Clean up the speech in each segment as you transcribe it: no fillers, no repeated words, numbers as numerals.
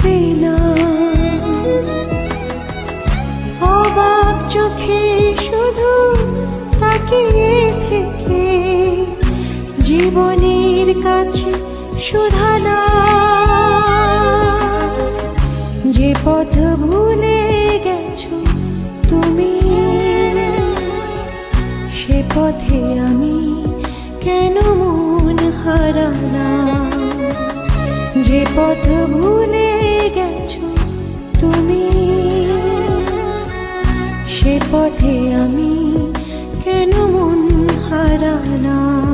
পেলাম। অবাক চোখে শুধু তাকিয়ে থেকে জীবনের কাছে শুধানা, যে পথ ভুলে গেছো তুমি, সে পথে আমি কেন মন হারালাম। যে পথ ভুলে গেছো তুমি, সে পথে আমি কেন মন হারালাম।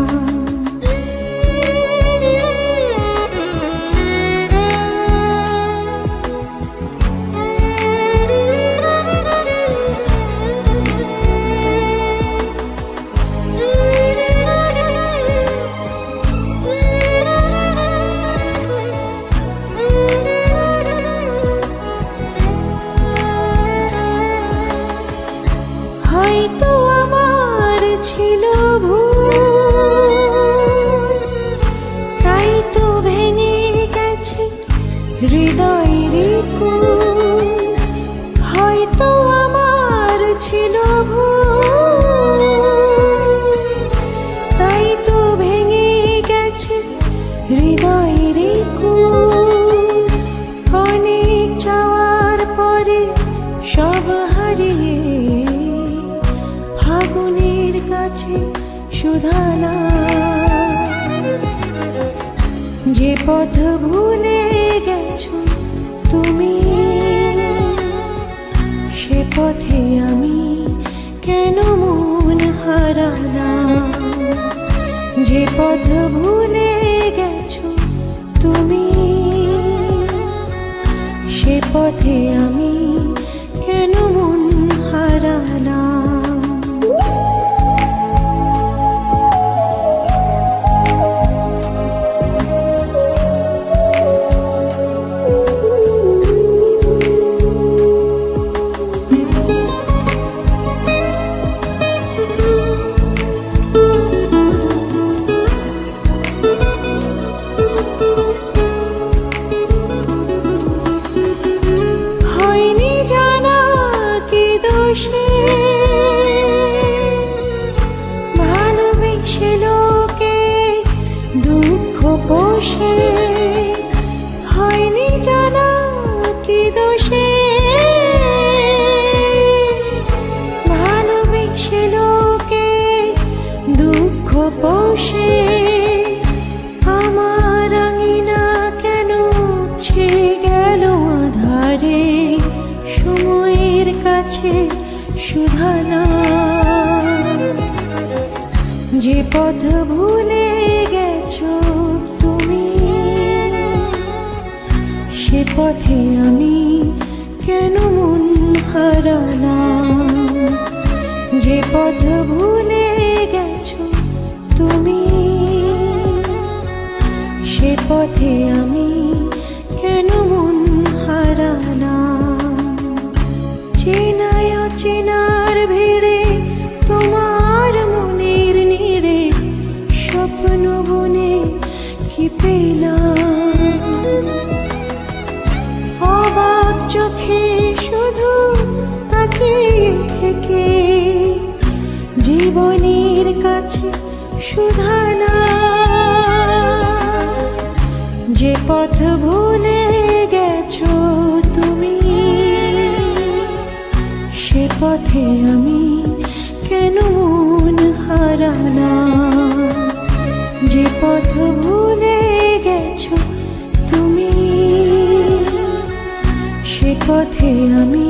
হয়তো আমার ছিল ভুল, তাই তো ভেঙে গেছে হৃদয়ের কুল। হয়তো আমার ছিল ভুল, তাই তো ভেঙে গেছে হৃদয়ের কুল। অনেক চাওয়ার পরে সব হারিয়ে ফাগুনের কাছে শুধানা, যে পথ ভুলে গেছো তুমি, সে পথে আমি কেন মন হারালাম। যে পথ ভুলে গেছো তুমি, সে পথে আমি কেন মন হারালাম। ভালোবেসে লোকে দুঃখ পোষে, হয়নি জানা কি দোষে। ভালোবেসে লোকে দুঃখ পোষে, আমার আঙিনা কেন ছে গেল আধারে। সময়ের কাছে শুধানা, যে পথ ভুলে গেছো তুমি, সে পথে আমি কেন মন হারালাম। যে পথ ভুলে গেছো তুমি, সে পথে আমি কেন মন হারালাম। চেনায় অচেনার ভিড়ে তোমার মনের নিড়ে স্বপ্ন বনে কি পেলাম। অবাক চোখে শুধু তাকিয়ে থেকে জীবনের কাছে শুধানা, যে পথ ভুলে গেছো তুমি, সে পথে আমি কেন মন হারালাম। যে পথ ভুলে গেছো তুমি, সে পথে আমি